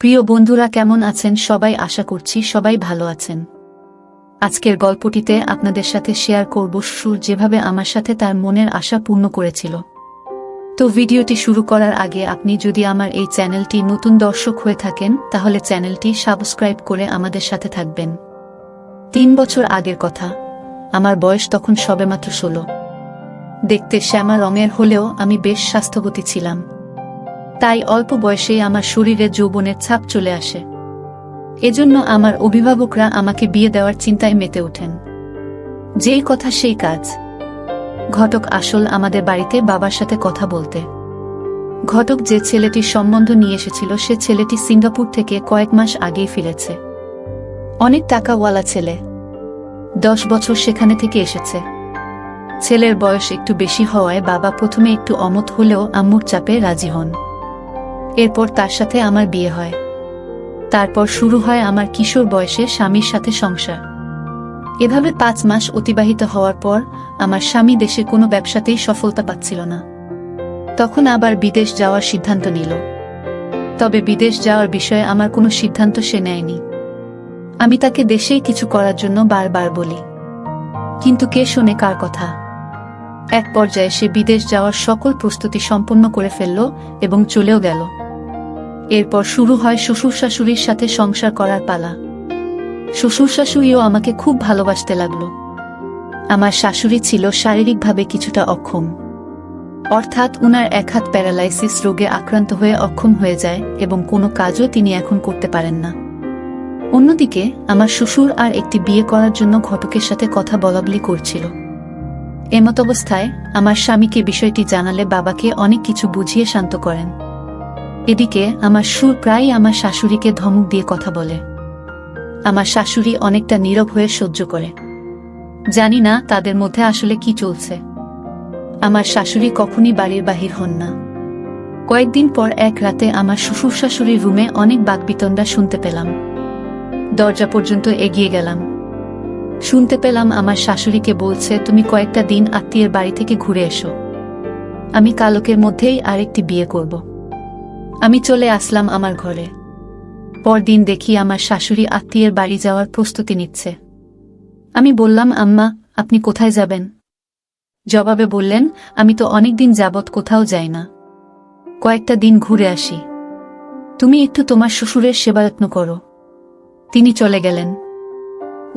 প্রিয় বন্ধুরা, কেমন আছেন সবাই? আশা করছি সবাই ভালো আছেন। আজকের গল্পটিতে আপনাদের সাথে শেয়ার করব সুর যেভাবে আমার সাথে তার মনের আশা পূর্ণ করেছিল। তো ভিডিওটি শুরু করার আগে আপনি যদি আমার এই চ্যানেলটি নতুন দর্শক হয়ে থাকেন তাহলে চ্যানেলটি সাবস্ক্রাইব করে আমাদের সাথে থাকবেন। 3 বছর আগের কথা। আমার বয়স তখন সবেমাত্র 16। দেখতে শ্যামা রঙের হলেও আমি বেশ স্বাস্থ্যবতী ছিলাম। তাই অল্প বয়সেই আমার শরীরে যৌবনের ছাপ চলে আসে। এজন্য আমার অভিভাবকরা আমাকে বিয়ে দেওয়ার চিন্তায় মেতে ওঠেন। যেই কথা সেই কাজ। ঘটক আসল আমাদের বাড়িতে বাবার সাথে কথা বলতে। ঘটক যে ছেলেটির সম্বন্ধ নিয়ে এসেছিল সে ছেলেটি সিঙ্গাপুর থেকে কয়েক মাস আগেই ফিরেছে। অনেক টাকাওয়ালা ছেলে। 10 বছর সেখানে থেকে এসেছে। ছেলের বয়স একটু বেশি হওয়ায় বাবা প্রথমে একটু অমত হলেও আম্মুর চাপে রাজি হন। এরপর তার সাথে আমার বিয়ে হয়। তারপর শুরু হয় আমার কিশোর বয়সে স্বামীর সাথে সংসার। এভাবে 5 মাস অতিবাহিত হওয়ার পর আমার স্বামী দেশে কোনো ব্যবসাতেই সফলতা পাচ্ছিল না। তখন আবার বিদেশ যাওয়ার সিদ্ধান্ত নিল। তবে বিদেশ যাওয়ার বিষয়ে আমার কোনো সিদ্ধান্ত সে নেয়নি। আমি তাকে দেশেই কিছু করার জন্য বারবার বলি, কিন্তু কে শোনে কার কথা। এক পর্যায়ে সে বিদেশ যাওয়ার সকল প্রস্তুতি সম্পন্ন করে ফেলল এবং চলেও গেল। এরপর শুরু হয় শ্বশুর শাশুড়ির সাথে সংসার করার পালা। শ্বশুর শাশুড়িও আমাকে খুব ভালোবাসতে লাগলো। আমার শাশুড়ি ছিল শারীরিকভাবে কিছুটা অক্ষম, অর্থাৎ উনার এক হাত প্যারালাইসিস রোগে আক্রান্ত হয়ে অক্ষম হয়ে যায় এবং কোনো কাজও তিনি এখন করতে পারেন না। অন্যদিকে আমার শ্বশুর আর একটি বিয়ে করার জন্য ঘটকের সাথে কথা বলাবলি করছিল। এমতাবস্থায় আমার স্বামীকে বিষয়টি জানালে বাবাকে অনেক কিছু বুঝিয়ে শান্ত করেন। এদিকে আমার সুর প্রায়ই আমার শাশুড়িকে ধমক দিয়ে কথা বলে। আমার শাশুড়ি অনেকটা নীরব হয়ে সহ্য করে। জানি না তাদের মধ্যে আসলে কি চলছে। আমার শাশুড়ি কখনই বাড়ির বাহির হন না। কয়েকদিন পর এক রাতে আমার শ্বশুর শাশুড়ির রুমে অনেক বাকবিতণ্ডা শুনতে পেলাম। দরজা পর্যন্ত এগিয়ে গেলাম। শুনতে পেলাম আমার শাশুড়িকে বলছে, তুমি কয়েকটা দিন আত্মীয়ের বাড়ি থেকে ঘুরে এসো, আমি কালকের মধ্যেই আরেকটি বিয়ে করব। আমি চলে আসলাম আমার ঘরে। পরদিন দেখি আমার শাশুড়ি আত্মীয়ের বাড়ি যাওয়ার প্রস্তুতি নিচ্ছে। আমি বললাম, আম্মা আপনি কোথায় যাবেন? জবাবে বললেন, আমি তো অনেকদিন যাবৎ কোথাও যাই না, কয়েকটা দিন ঘুরে আসি, তুমি একটু তোমার শ্বশুরের সেবাযত্ন করো। তিনি চলে গেলেন।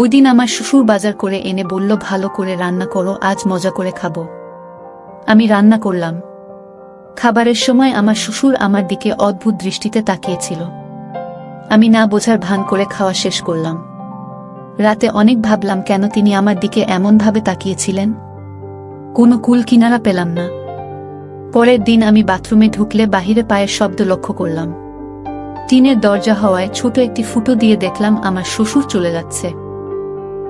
ওই দিন আমার শ্বশুর বাজার করে এনে বলল, ভালো করে রান্না করো, আজ মজা করে খাবো। আমি রান্না করলাম। খাবারের সময় আমার শ্বশুর আমার দিকে অদ্ভুত দৃষ্টিতে তাকিয়েছিল। আমি না বোঝার ভান করে খাওয়া শেষ করলাম। রাতে অনেক ভাবলাম কেন তিনি আমার দিকে এমনভাবে তাকিয়েছিলেন। কোনো কুল কিনারা পেলাম না। পরের দিন আমি বাথরুমে ঢুকলে বাহিরে পায়ের শব্দ লক্ষ্য করলাম। টিনের দরজা হওয়ায় ছোট একটি ফুটো দিয়ে দেখলাম আমার শ্বশুর চলে যাচ্ছে।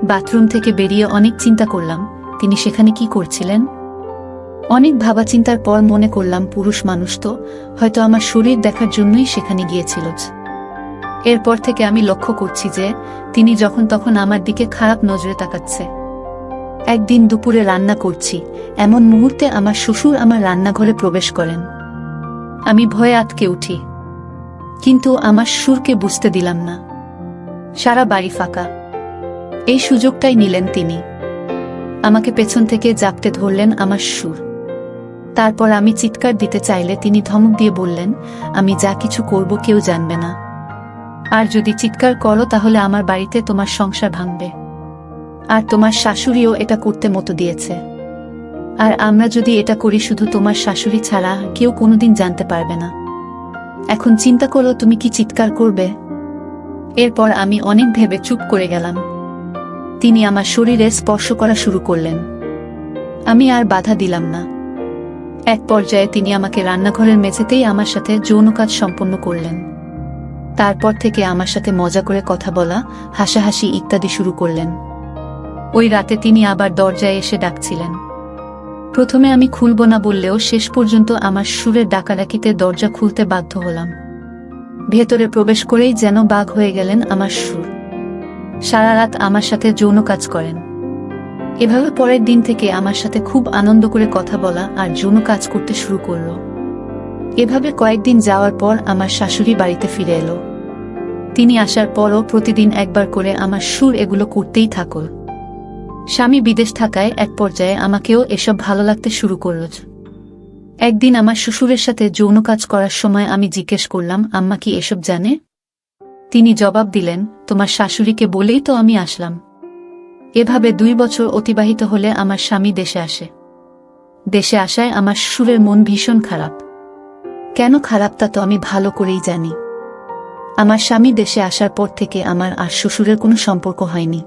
বাথরুম থেকে বেরিয়ে অনেক চিন্তা করলাম তিনি সেখানে কি করছিলেন। অনেক ভাবাচিন্তার পর মনে করলাম, পুরুষ মানুষ তো, হয়তো আমার শরীর দেখার জন্যই সেখানে গিয়েছিল। এরপর থেকে আমি লক্ষ্য করছি যে তিনি যখন তখন আমার দিকে খারাপ নজরে তাকাচ্ছে। একদিন দুপুরে রান্না করছি, এমন মুহূর্তে আমার শ্বশুর আমার রান্নাঘরে প্রবেশ করেন। আমি ভয়ে আটকে উঠি, কিন্তু আমার সুরকে বুঝতে দিলাম না। সারা বাড়ি ফাঁকা। এই সুযোগটাই নিলেন তিনি। আমাকে পেছন থেকে জাপটে ধরলেন আমার সুর। তারপর আমি চিৎকার দিতে চাইলে তিনি ধমক দিয়ে বললেন, আমি যা কিছু করব কেউ জানবে না, আর যদি চিৎকার করো তাহলে আমার বাড়িতে তোমার সংসার ভাঙবে, আর তোমার শাশুড়িও এটা করতে মতো দিয়েছে, আর আমরা যদি এটা করি শুধু তোমার শাশুড়ি ছাড়া কেউ কোনোদিন জানতে পারবে না। এখন চিন্তা করো তুমি কি চিৎকার করবে। এরপর আমি অনেক ভেবে চুপ করে গেলাম। তিনি আমার শরীরে স্পর্শ করা শুরু করলেন। আমি আর বাধা দিলাম না। এক পর্যায়ে তিনি আমাকে রান্নাঘরের মেঝেতেই আমার সাথে যৌন কাজ সম্পন্ন করলেন। তারপর থেকে আমার সাথে মজা করে কথা বলা, হাসাহাসি ইত্যাদি শুরু করলেন। ওই রাতে তিনি আবার দরজায় এসে ডাকছিলেন। প্রথমে আমি খুলব না বললেও শেষ পর্যন্ত আমার সুরের ডাকাডাকিতে দরজা খুলতে বাধ্য হলাম। ভেতরে প্রবেশ করেই যেন বাঘ হয়ে গেলেন আমার সুর। সারা রাত আমার সাথে যৌন কাজ করেন। এভাবে পরের দিন থেকে আমার সাথে খুব আনন্দ করে কথা বলা আর যৌন কাজ করতে শুরু করল। এভাবে কয়েকদিন যাওয়ার পর আমার শাশুড়ি বাড়িতে ফিরে এলো। তিনি আসার পরও প্রতিদিন একবার করে আমার সুর এগুলো করতেই থাকল। স্বামী বিদেশ থাকায় এক পর্যায়ে আমাকেও এসব ভালো লাগতে শুরু করল। একদিন আমার শ্বশুরের সাথে যৌন কাজ করার সময় আমি জিজ্ঞেস করলাম, আম্মা কি এসব জানে? তিনি জবাব দিলেন, তোমার শাশুড়িকে বলেই তো আমি আসলাম। এভাবে 2 বছর অতিবাহিত হলে আমার স্বামী দেশে আসে। দেশে আসায় আমার শ্বশুরের মন ভীষণ খারাপ। কেন খারাপ তা তো আমি ভালো করেই জানি। আমার স্বামী দেশে আসার পর থেকে আমার আর শ্বশুরের কোনো সম্পর্ক হয়নি।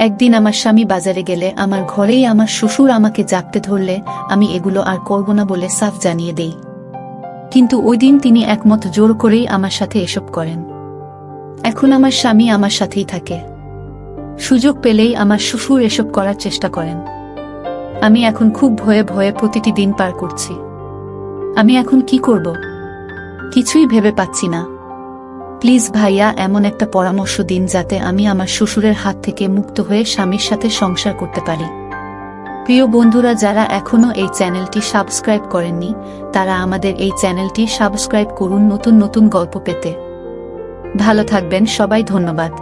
একদিন আমার স্বামী বাজারে গেলে আমার ঘরেই আমার শ্বশুর আমাকে জাপটে ধরলে আমি এগুলো আর করব না বলে সাফ জানিয়ে দেই। কিন্তু ওই দিন তিনি একমত জোর করেই আমার সাথে এসব করেন। এখন আমার স্বামী আমার সাথেই থাকে। সুযোগ পেলেই আমার শ্বশুর এসব করার চেষ্টা করেন। আমি এখন খুব ভয়ে ভয়ে প্রতিটি দিন পার করছি। আমি এখন কি করব? কিছুই ভেবে পাচ্ছি না। প্লিজ ভাইয়া, এমন একটা পরামর্শ দিন যাতে আমি আমার শ্বশুরের হাত থেকে মুক্ত হয়ে স্বামীর সাথে সংসার করতে পারি। প্রিয় বন্ধুরা, যারা এখনো এই চ্যানেলটি সাবস্ক্রাইব করেননি তারা আমাদের এই চ্যানেলটি সাবস্ক্রাইব করুন নতুন নতুন গল্প পেতে। ভালো থাকবেন সবাই, ধন্যবাদ।